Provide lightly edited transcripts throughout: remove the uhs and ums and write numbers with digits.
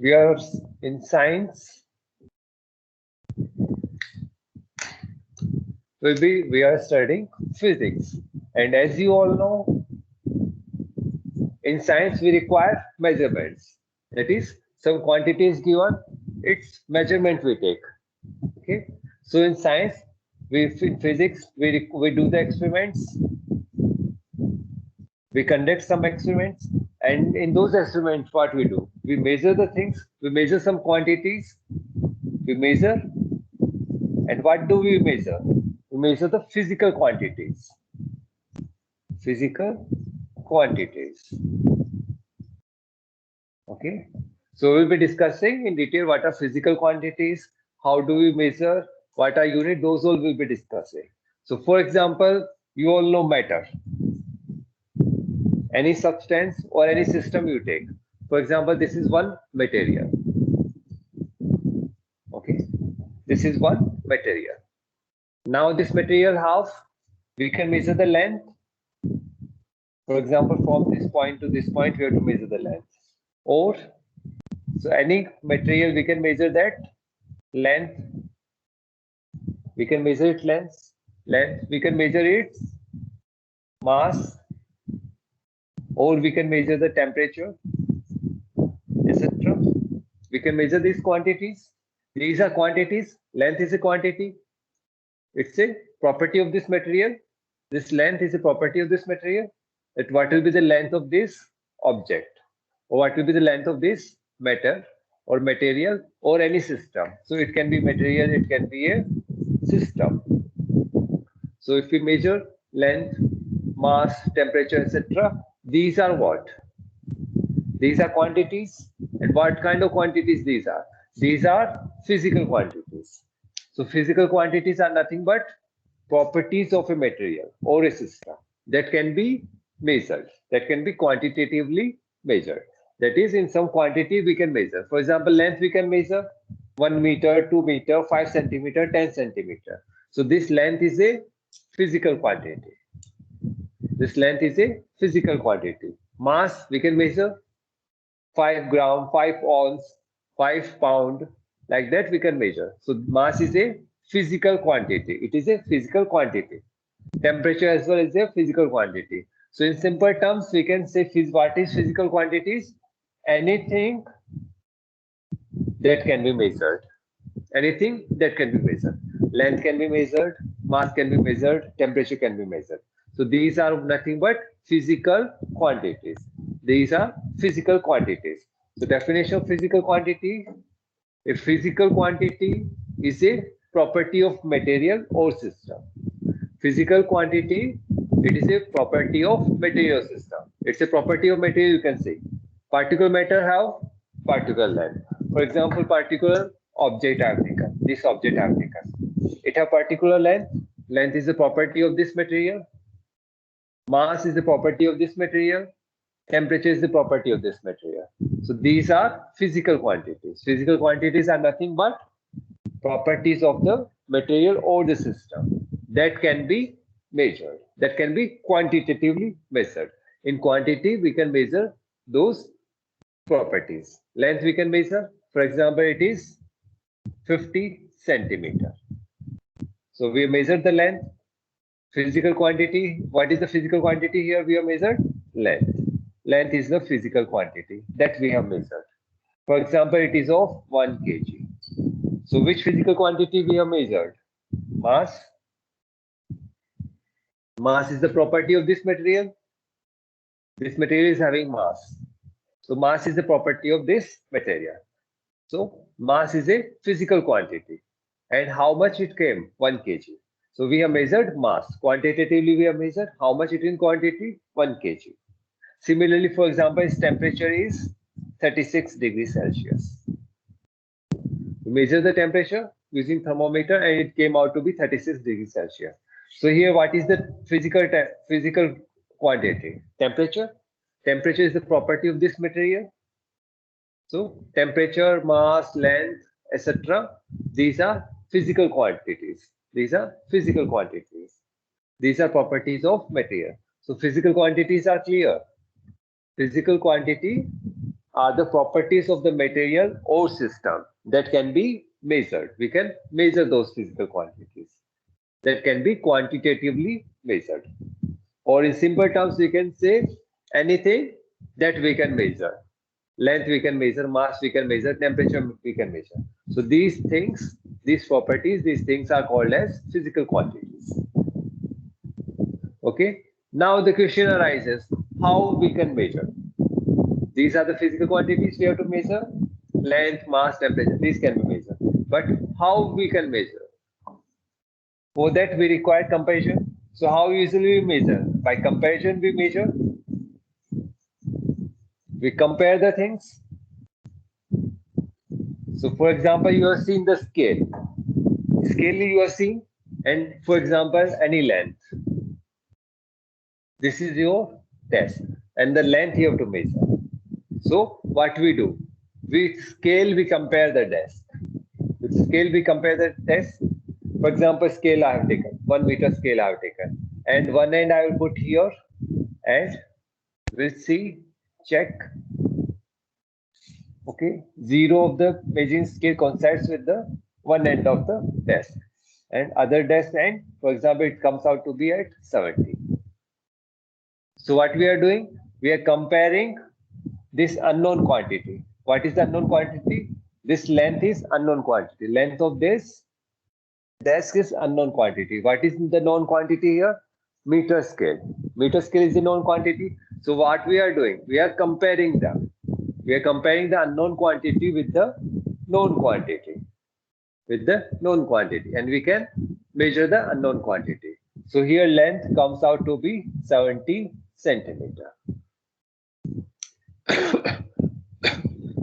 we are in science. We are studying physics, and as you all know, in science we require measurements. That is, some quantity is given, its measurement we take. Okay, so in science, in physics we do the experiments, we conduct some experiments, and in those experiments what we do, we measure the things, we measure some quantities, we measure. And what do we measure? We measure the physical quantities. Physical quantities. Okay. So we'll be discussing in detail what are physical quantities, how do we measure, what are units, those all we'll be discussing. So for example, you all know matter. Any substance or any system you take. For example, this is one material. Okay. This is one material. Now this material half, we can measure the length. For example, from this point to this point, we have to measure the length. Or, so any material, we can measure that length. We can measure its length. We can measure its mass. Or we can measure the temperature, etc. We can measure these quantities. These are quantities. Length is a quantity. It's a property of this material. This length is a property of this material. That what will be the length of this object, or what will be the length of this matter or material or any system. So it can be material, it can be a system. So if we measure length, mass, temperature, etc., these are what? These are quantities. And what kind of quantities these are? These are physical quantities. So physical quantities are nothing but properties of a material or a system that can be measured, that can be quantitatively measured. That is, in some quantity we can measure. For example, length we can measure 1 meter, 2 meter, 5 centimeter, 10 centimeter. So this length is a physical quantity. This length is a physical quantity. Mass we can measure 5 gram, 5 ounce, 5 pound, like that we can measure. So mass is a physical quantity. It is a physical quantity. Temperature as well is a physical quantity. So in simple terms, we can say what is physical quantities? Anything that can be measured. Anything that can be measured. Length can be measured, mass can be measured, temperature can be measured. So these are nothing but physical quantities. These are physical quantities. So definition of physical quantity: a physical quantity is a property of material or system. Physical quantity, it is a property of material system. It's a property of material, you can say. Particle matter have particle length. For example, particular object I have taken. This object I have taken. It have particular length. Length is a property of this material. Mass is the property of this material. Temperature is the property of this material. So these are physical quantities. Physical quantities are nothing but properties of the material or the system that can be measured, that can be quantitatively measured. In quantity, we can measure those properties. Length we can measure. For example, it is 50 centimeter. So we measured the length. Physical quantity. What is the physical quantity here we have measured? Length. Length is the physical quantity that we have measured. For example, it is of 1 kg. So which physical quantity we have measured? Mass. Mass is the property of this material. This material is having mass. So mass is the property of this material. So mass is a physical quantity. And how much it came? 1 kg. So we have measured mass. Quantitatively we have measured how much it in quantity? 1 kg. Similarly, for example, its temperature is 36 degrees Celsius. We measure the temperature using thermometer and it came out to be 36 degrees Celsius. So here what is the physical quantity? Temperature. Temperature is the property of this material. So temperature, mass, length, etc. These are physical quantities. These are physical quantities. These are properties of material. So physical quantities are clear. Physical quantity are the properties of the material or system that can be measured. We can measure those physical quantities that can be quantitatively measured. Or in simple terms, we can say anything that we can measure. Length we can measure, mass we can measure, temperature we can measure. So these things, these properties, these things are called as physical quantities. Okay. Now the question arises, how we can measure? These are the physical quantities we have to measure. Length, mass, temperature, these can be measured. But how we can measure? For that we require comparison. So how usually we measure? By comparison we measure. We compare the things. So for example, you are seeing the scale. Scale you are seeing, and for example, any length. This is your test, and the length you have to measure. So what we do? With scale we compare the test. With scale we compare the test. For example, scale I have taken, 1 meter scale I have taken, and one end I will put here, and we'll see, check. Okay, 0 of the measuring scale coincides with the one end of the desk, and other desk end, for example, it comes out to be at 70. So what we are doing? We are comparing this unknown quantity. What is the unknown quantity? This length is unknown quantity. Length of this desk is unknown quantity. What is the known quantity here? Meter scale. Meter scale is the known quantity. So what we are doing? We are comparing them. We are comparing the unknown quantity with the known quantity. With the known quantity. And we can measure the unknown quantity. So here length comes out to be 70 centimeter.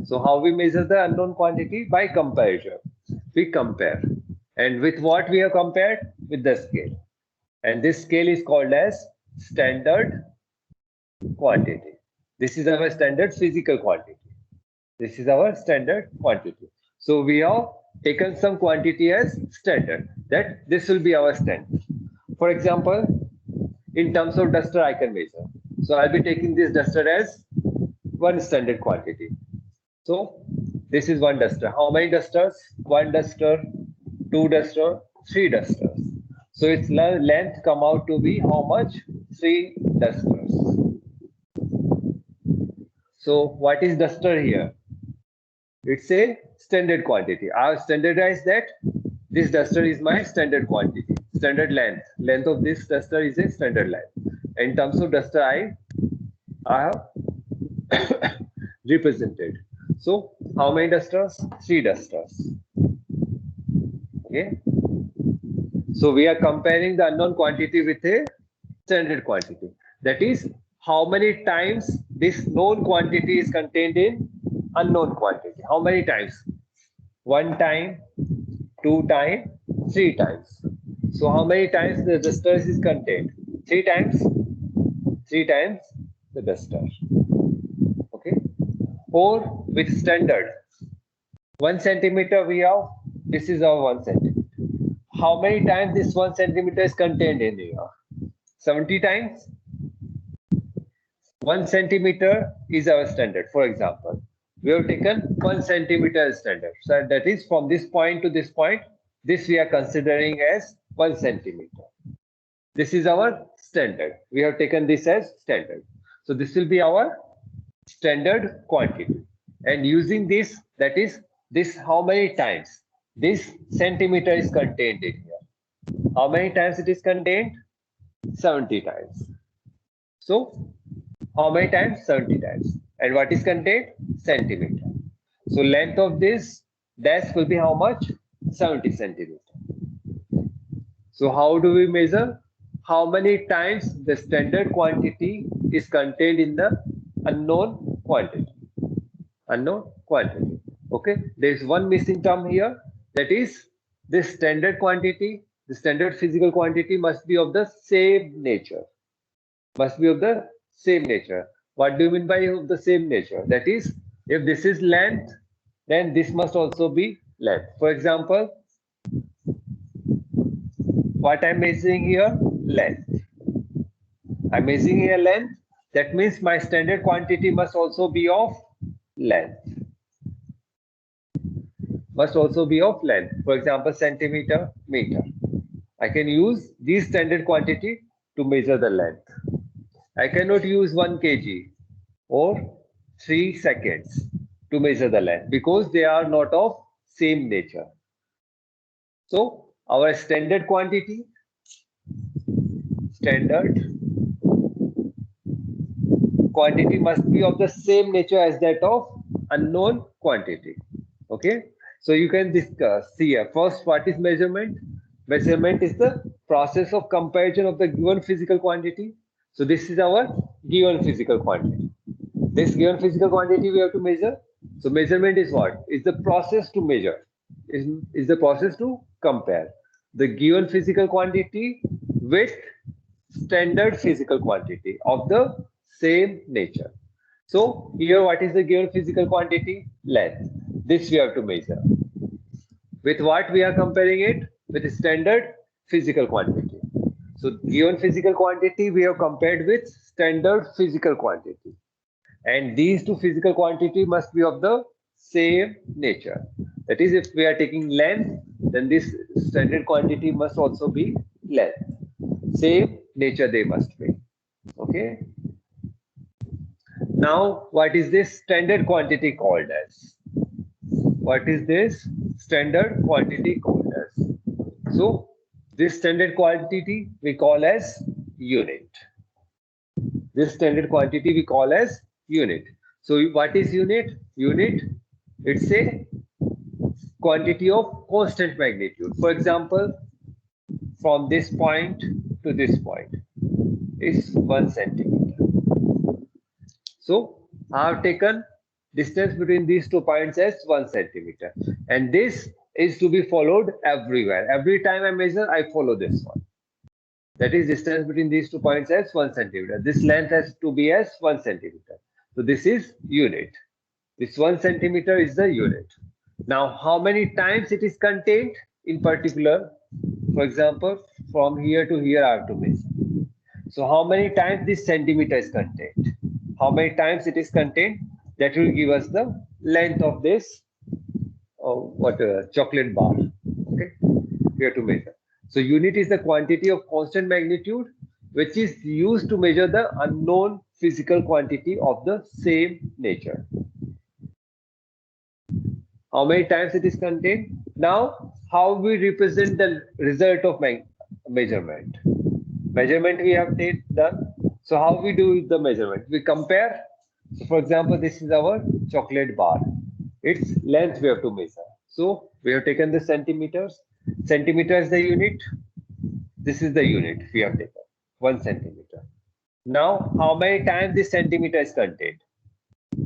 So how we measure the unknown quantity? By comparison. We compare. And with what we have compared? With the scale. And this scale is called as standard quantity. This is our standard physical quantity. This is our standard quantity. So we have taken some quantity as standard. That this will be our standard. For example, in terms of duster, I can measure. So I'll be taking this duster as one standard quantity. So this is one duster. How many dusters? One duster, two duster, three dusters. So its length come out to be how much? 3 dusters. So what is duster here? It's a standard quantity. I have standardized that. This duster is my standard quantity. Standard length. Length of this duster is a standard length. In terms of duster, I have represented. So how many dusters? 3 dusters. Okay. So we are comparing the unknown quantity with a standard quantity. That is how many times this known quantity is contained in unknown quantity. How many times? 1 time, 2 times, 3 times. So how many times the duster is contained? 3 times. 3 times the duster. Okay. Or with standard, 1 centimeter we have. This is our 1 centimeter. How many times this 1 centimeter is contained in here? 70 times. 1 centimeter is our standard. For example, we have taken 1 centimeter as standard. So that is from this point to this point. This we are considering as 1 centimeter. This is our standard. We have taken this as standard. So this will be our standard quantity. And using this, that is this how many times this centimeter is contained in here. How many times it is contained? 70 times. So how many times? 70 times. And what is contained? Centimeter. So length of this desk will be how much? 70 centimeter. So how do we measure? How many times the standard quantity is contained in the unknown quantity? Unknown quantity. Okay. There is one missing term here. That is this standard quantity, the standard physical quantity must be of the same nature. Must be of the same nature. What do you mean by of the same nature? That is, if this is length, then this must also be length. For example, what I'm measuring here? Length. I'm measuring here length. That means my standard quantity must also be of length. Must also be of length. For example, centimeter, meter. I can use these standard quantity to measure the length. I cannot use 1 kg or 3 seconds to measure the length because they are not of same nature. So our standard quantity, must be of the same nature as that of unknown quantity. Okay, so you can discuss here. First, what is measurement? Measurement is the process of comparison of the given physical quantity. So this is our given physical quantity. This given physical quantity we have to measure. So measurement is what? Is the process to measure. Is the process to compare the given physical quantity with standard physical quantity of the same nature. So here what is the given physical quantity? Length. This we have to measure. With what we are comparing it? With standard physical quantity. So given physical quantity we have compared with standard physical quantity. And these two physical quantity must be of the same nature. That is, if we are taking length, then this standard quantity must also be length. Same nature they must be. Okay. Now, what is this standard quantity called as? What is this standard quantity called as? So, this standard quantity we call as unit. This standard quantity we call as unit. So, what is unit? Unit, it's a quantity of constant magnitude. For example, from this point to this point is 1 centimeter. So I have taken distance between these 2 points as 1 centimeter, and this is to be followed everywhere. Every time I measure, I follow this one. That is distance between these 2 points as 1 centimeter. This length has to be as 1 centimeter. So this is unit. This 1 centimeter is the unit. Now, how many times it is contained in particular? For example, from here to here I have to measure. So how many times this centimeter is contained? How many times it is contained? That will give us the length of this chocolate bar. Okay, we have to measure. So unit is the quantity of constant magnitude which is used to measure the unknown physical quantity of the same nature. How many times it is contained? Now, how we represent the result of measurement? Measurement we have done. So how we do the measurement? We compare. So for example, this is our chocolate bar. Its length we have to measure. So we have taken the centimeters. Centimeter is the unit. This is the unit we have taken, 1 centimeter. Now, how many times this centimeter is contained?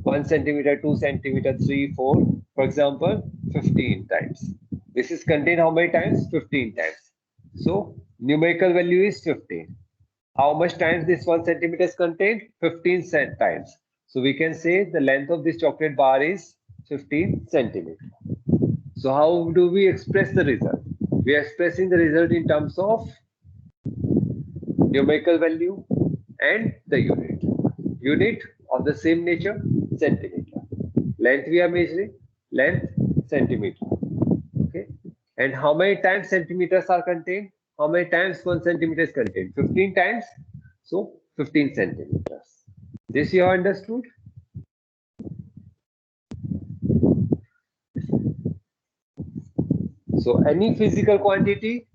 1 centimeter, 2 centimeter, 3, 4. For example, 15 times. This is contained how many times? 15 times. So numerical value is 15. How much times this 1 centimeter is contained? 15 times. So we can say the length of this chocolate bar is 15 centimeter. So how do we express the result? We are expressing the result in terms of numerical value and the unit. Unit of the same nature, centimeter. Length we are measuring, length, centimeter. Okay. And how many times centimeters are contained? How many times 1 centimeter is contained? 15 times. So 15 centimeters. This you have understood? So any physical quantity,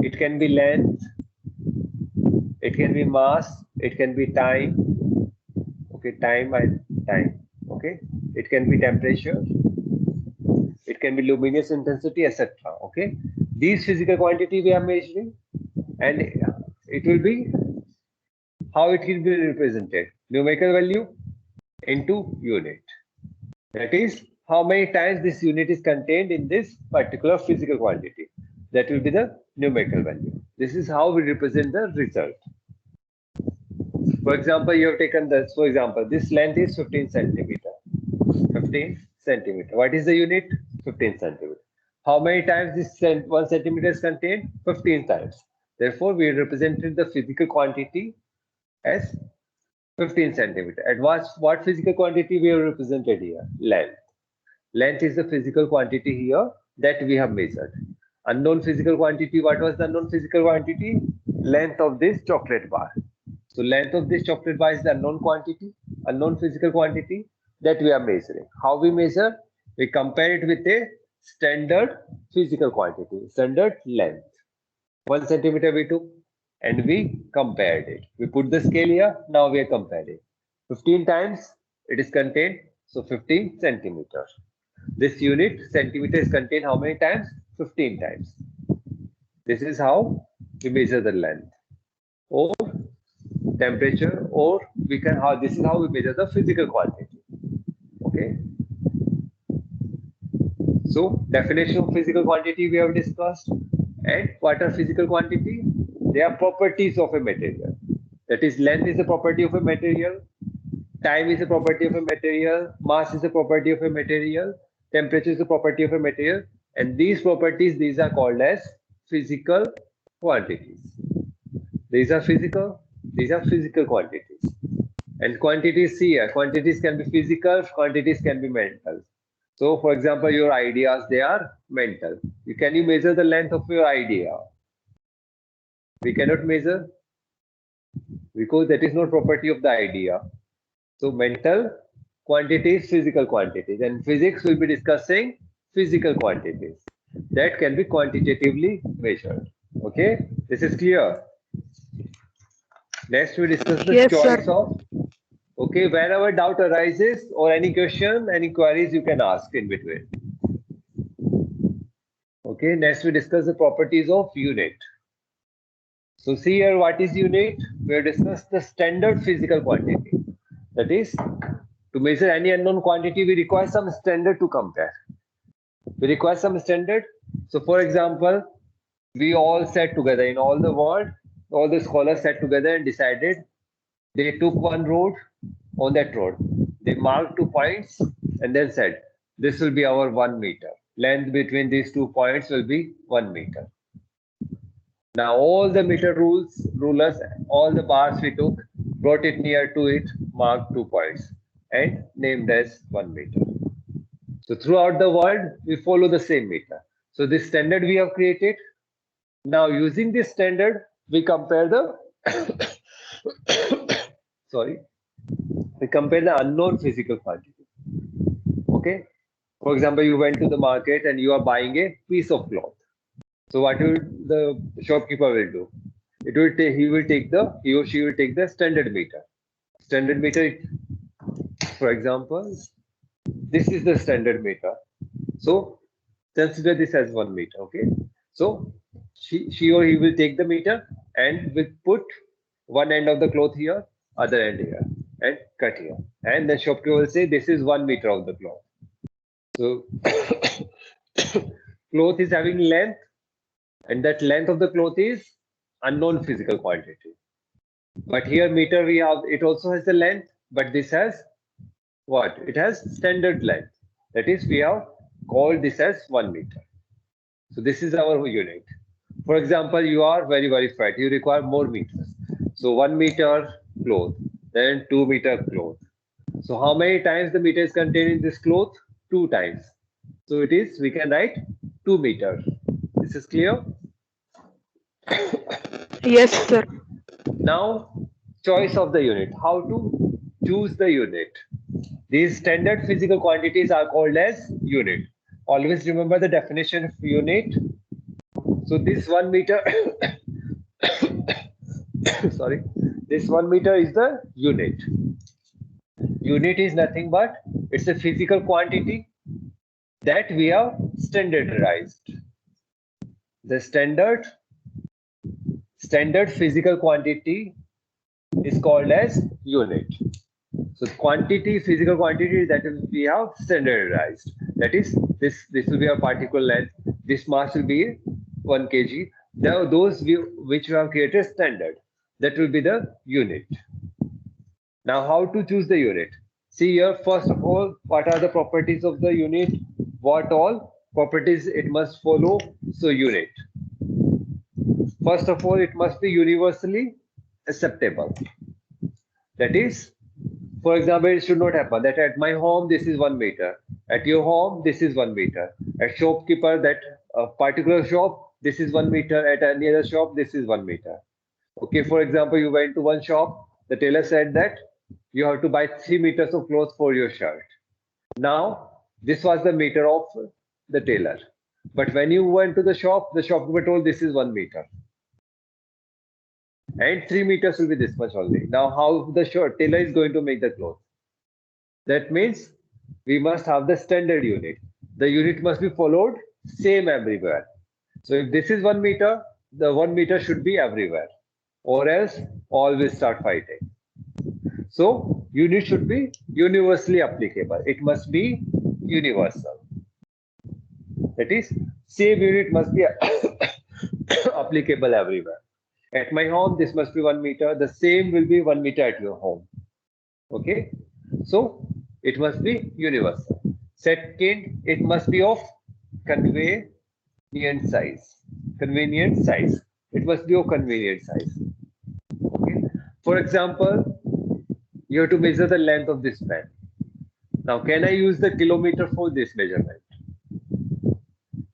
it can be length, it can be mass, it can be time, okay, time, okay, it can be temperature, it can be luminous intensity, etc. Okay, these physical quantity we are measuring, and it will be how it will be represented, numerical value into unit. That is how many times this unit is contained in this particular physical quantity. That will be the numerical value. This is how we represent the result. For example, you have taken this. For example, this length is 15 centimeter. 15 centimeter. What is the unit? 15 centimeter. How many times this 1 centimeter is contained? 15 times. Therefore, we represented the physical quantity as 15 centimeter. And what physical quantity we have represented here? Length. Length is the physical quantity here that we have measured. Unknown physical quantity, what was the unknown physical quantity? Length of this chocolate bar. So length of this chocolate bar is the unknown quantity, unknown physical quantity that we are measuring. How we measure? We compare it with a standard physical quantity, standard length. 1 centimeter we took and we compared it. We put the scale here, now we are comparing. 15 times it is contained, so 15 centimeters. This unit, centimeter, is contained how many times? 15 times. This is how we measure the length or temperature, or we can this is how we measure the physical quantity. Okay. So definition of physical quantity we have discussed. And what are physical quantity? They are properties of a material. That is, length is a property of a material, time is a property of a material, mass is a property of a material, temperature is a property of a material, and these properties, these are called as physical quantities. These are physical quantities. And quantities here, quantities can be physical, quantities can be mental. So for example, your ideas, they are mental. Can you measure the length of your idea? We cannot measure because that is not property of the idea. So mental quantities, physical quantities, and physics will be discussing physical quantities that can be quantitatively measured. Okay, this is clear. Next we discuss the choice of. Okay, whenever doubt arises or any question, any queries, you can ask in between. Okay, next we discuss the properties of unit. So see here, what is unit? We have discussed the standard physical quantity. That is, to measure any unknown quantity, we require some standard to compare. We require some standard. So for example, we all sat together in all the world, all the scholars sat together and decided. They took one road. On that road, they marked 2 points and then said, this will be our 1 meter. Length between these 2 points will be 1 meter. Now all the meter rulers, all the bars we took, brought it near to it, marked 2 points and named as 1 meter. So throughout the world, we follow the same meter. So this standard we have created. Now using this standard, we compare the we compare the unknown physical quantity. Okay. For example, you went to the market and you are buying a piece of cloth. So what will the shopkeeper will do? He or she will take the standard meter. Standard meter, for example, this is the standard meter. So consider this as 1 meter. Okay. So she or he will take the meter and will put one end of the cloth here, other end here, and cut here. And the shopkeeper will say this is 1 meter of the cloth. So cloth is having length, and that length of the cloth is unknown physical quantity. But here meter we have, it also has the length, but this has what? It has standard length. That is, we have called this as 1 meter. So this is our unit. For example, you are very, very fat. You require more meters. So 1 meter cloth, then 2 meter cloth. So how many times the meter is contained in this cloth? 2 times. So it is, we can write 2 meters. This is clear? Yes, sir. Now, choice of the unit. How to choose the unit? These standard physical quantities are called as unit. Always remember the definition of unit. So this 1 meter, sorry, this 1 meter is the unit. Unit is nothing but it's a physical quantity that we have standardized. The standard physical quantity is called as unit. So quantity, physical quantity that we have standardized. That is, this will be a particle length. This mass will be 1 kg. Now those which we have created standard, that will be the unit. Now how to choose the unit? See here, first of all, what are the properties of the unit? What all properties it must follow? So unit. First of all, it must be universally acceptable. That is, for example, it should not happen that at my home this is 1 meter, at your home this is 1 meter, at shopkeeper that particular shop this is 1 meter, at any other shop this is 1 meter. Okay, for example, you went to one shop, the tailor said that you have to buy 3 meters of cloth for your shirt. Now, this was the meter of the tailor. But when you went to the shopkeeper told this is 1 meter. And 3 meters will be this much only. Now, how the tailor is going to make the cloth? That means we must have the standard unit. The unit must be followed same everywhere. So if this is 1 meter, the 1 meter should be everywhere, or else all will start fighting. So unit should be universally applicable. It must be universal. That is, same unit must be applicable everywhere. At my home, this must be 1 meter. The same will be 1 meter at your home. Okay. So it must be universal. Second, it must be of convenient size. Convenient size. It must be of convenient size. Okay. For example, you have to measure the length of this pen. Now, can I use the kilometer for this measurement?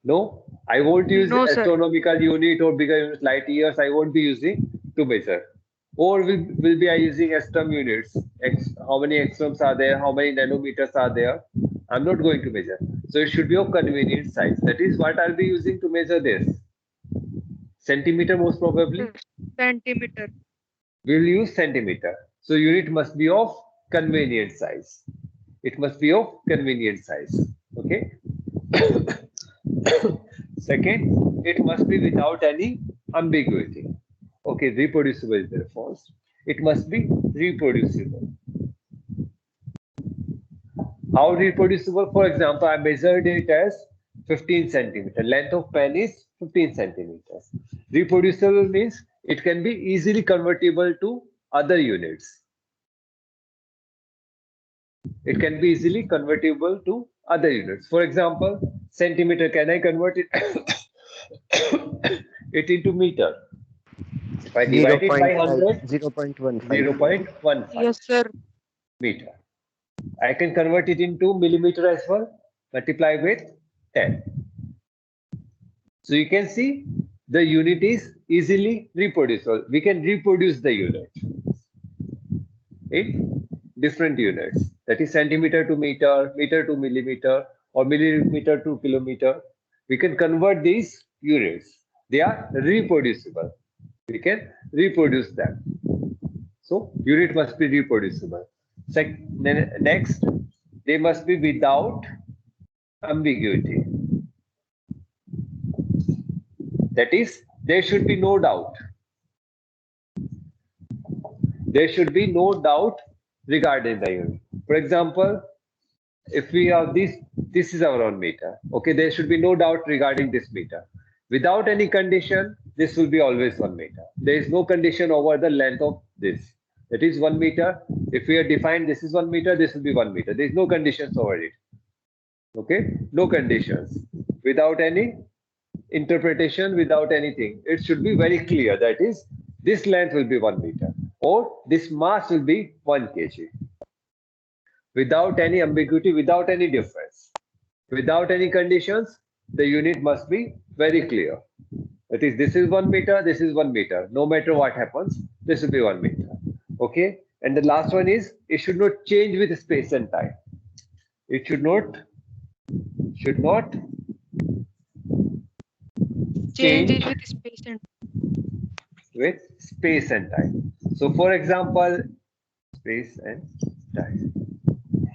No, I won't use astronomical unit or bigger units, light years. I won't be using to measure. Or will be I using ASTM units? How many angstroms are there? How many nanometers are there? I'm not going to measure. So it should be of convenient size. That is what I'll be using to measure this. Centimeter most probably. Centimeter. We'll use centimeter. So unit must be of convenient size. It must be of convenient size. Okay. Second, it must be without any ambiguity. Okay, reproducible is there false. It must be reproducible. How reproducible? For example, I measured it as 15 centimeter. Length of pen is 15 centimeters. Reproducible means it can be easily convertible to other units. It can be easily convertible to other units. For example, centimeter, can I convert it, it into meter? If I divide it by 100, 0.15. 0.15 Yes, sir. meter. I can convert it into millimeter as well, multiply with 10. So you can see the unit is easily reproducible. We can reproduce the unit in different units. That is centimeter to meter, meter to millimeter, or millimeter to kilometer. We can convert these units. They are reproducible. We can reproduce them. So unit must be reproducible. Next, they must be without ambiguity. That is, there should be no doubt. There should be no doubt regarding the unit. For example, if we have this is our 1 meter. Okay, there should be no doubt regarding this meter. Without any condition, this will be always 1 meter. There is no condition over the length of this. That is 1 meter. If we have defined this is 1 meter, this will be 1 meter. There is no conditions over it. Okay, no conditions. Without any interpretation, without anything. It should be very clear. That is, this length will be 1 meter or this mass will be 1 kg. Without any ambiguity, without any difference, without any conditions, the unit must be very clear. That is, this is 1 meter, this is 1 meter. No matter what happens, this will be 1 meter. Okay. And the last one is, it should not change with space and time. It should not Change it with space and time. So for example, space and time.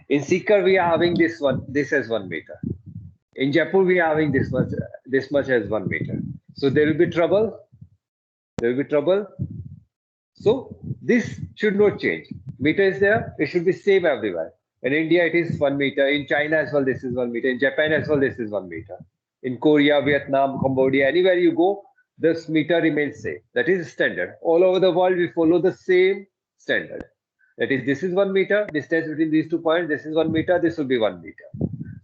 In Sikar, we are having this as 1 meter. In Jaipur, we are having this much as 1 meter. So there will be trouble. So this should not change. Meter is there, it should be same everywhere. In India, it is 1 meter. In China as well, this is 1 meter. In Japan as well, this is 1 meter. In Korea, Vietnam, Cambodia, anywhere you go, this meter remains same. That is standard. All over the world, we follow the same standard. That is, this is 1 meter, distance between these 2 points, this is 1 meter, this will be 1 meter.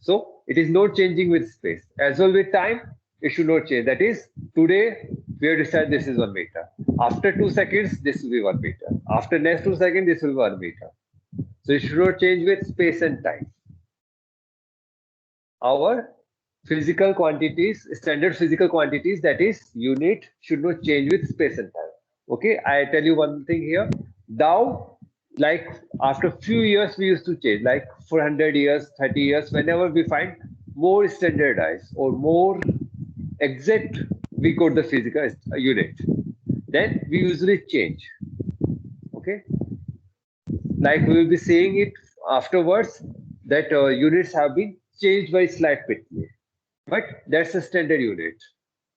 So it is not changing with space. As well with time, it should not change. That is, today we have decided this is 1 meter. After 2 seconds, this will be 1 meter. After next 2 seconds, this will be 1 meter. So it should not change with space and time. Our physical quantities, standard physical quantities, that is unit, should not change with space and time. Okay, I tell you one thing here. Now, like after few years, we used to change, like for 100 years, 30 years, whenever we find more standardized or more exact, we code the physical unit, then we usually change. Okay, like we will be saying it afterwards that units have been changed by slight bit, but that's a standard unit.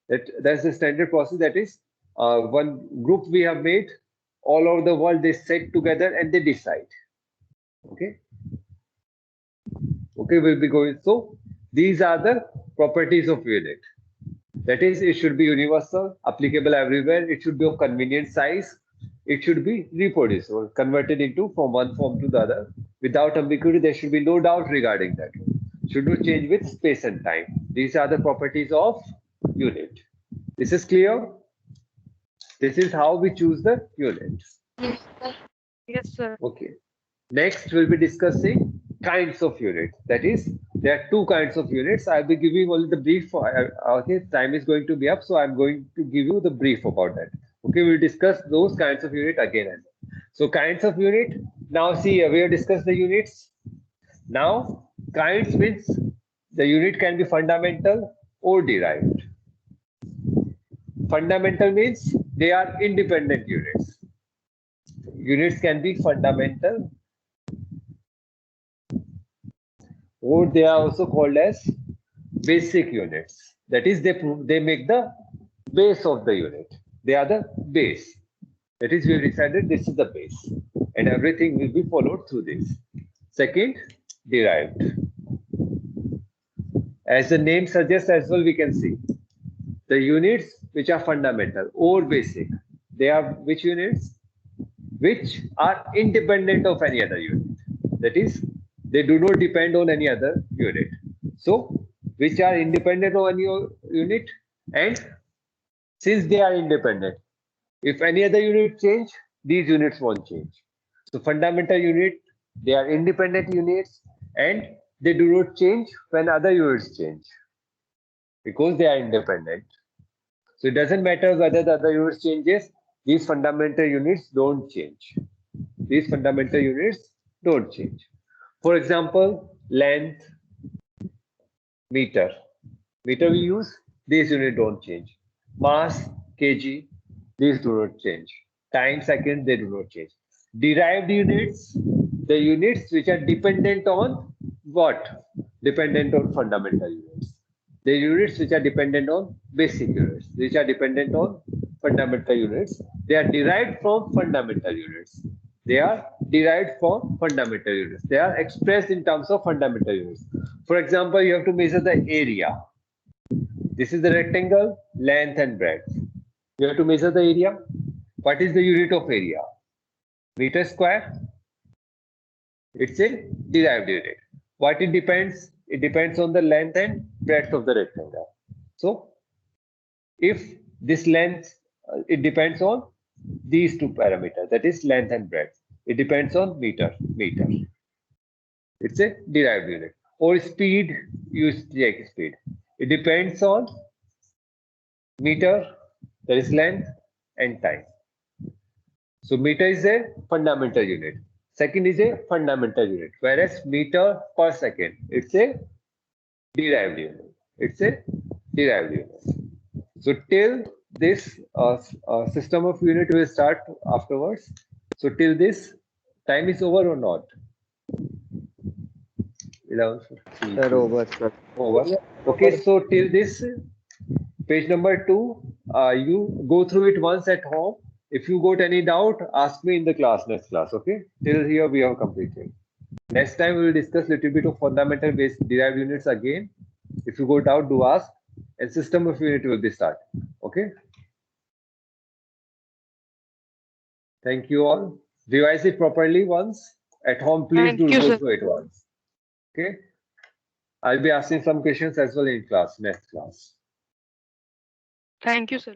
That's the standard process. That is one group we have made all over the world. They sit together and they decide. Okay. Okay, we'll be going. So these are the properties of unit. That is, it should be universal, applicable everywhere. It should be of convenient size. It should be reproducible, converted into from one form to the other. Without ambiguity, there should be no doubt regarding that. Should not change with space and time. These are the properties of unit. This is clear? This is how we choose the unit. Yes, sir. Okay. Next, we'll be discussing kinds of units. That is, there are two kinds of units. I'll be giving only the brief. Okay, time is going to be up, so I'm going to give you the brief about that. Okay, we'll discuss those kinds of unit again. So kinds of unit. Now see, we have discussed the units. Now, kinds means the unit can be fundamental or derived. Fundamental means they are independent units. Units can be fundamental, or they are also called as basic units. That is, they make the base of the unit. They are the base. That is, we have decided this is the base, and everything will be followed through this. Second, derived. As the name suggests as well, we can see the units which are fundamental or basic. They are which units? Which are independent of any other unit. That is, they do not depend on any other unit. So, which are independent of any unit, and since they are independent, if any other unit change, these units won't change. So, fundamental unit, they are independent units, and they do not change when other units change because they are independent. So it doesn't matter whether the other units changes, these fundamental units don't change. These fundamental units don't change. For example, length, meter. Meter we use, these units don't change. Mass, kg, these do not change. Time, second, they do not change. Derived units, the units which are dependent on what? Dependent on fundamental units. The units which are dependent on basic units, which are dependent on fundamental units. They are derived from fundamental units. They are derived from fundamental units. They are expressed in terms of fundamental units. For example, you have to measure the area. This is the rectangle, length and breadth. You have to measure the area. What is the unit of area? Meter square. It's a derived unit. What it depends? It depends on the length and breadth of the rectangle. So, if this length, it depends on these two parameters, that is length and breadth. It depends on meter. It's a derived unit. Or speed, use check speed. It depends on meter, that is length, and time. So meter is a fundamental unit. Second is a fundamental unit, whereas meter per second, it's a derived unit. It's a derived unit. So till this system of unit will start afterwards. So till this, time is over or not? 11:50. Sir, over, sir. Over. Okay, so till this, page number 2, you go through it once at home. If you got any doubt, ask me in the class, next class. Okay, till here we have completed. Next time we will discuss little bit of fundamental based derived units again. If you got doubt, do ask, and system of unit will be started. Okay. Thank you all. Revise it properly once at home. Please Thank do you, go sir. through it once. Okay. I'll be asking some questions as well in class, next class. Thank you, sir.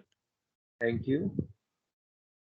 Thank you.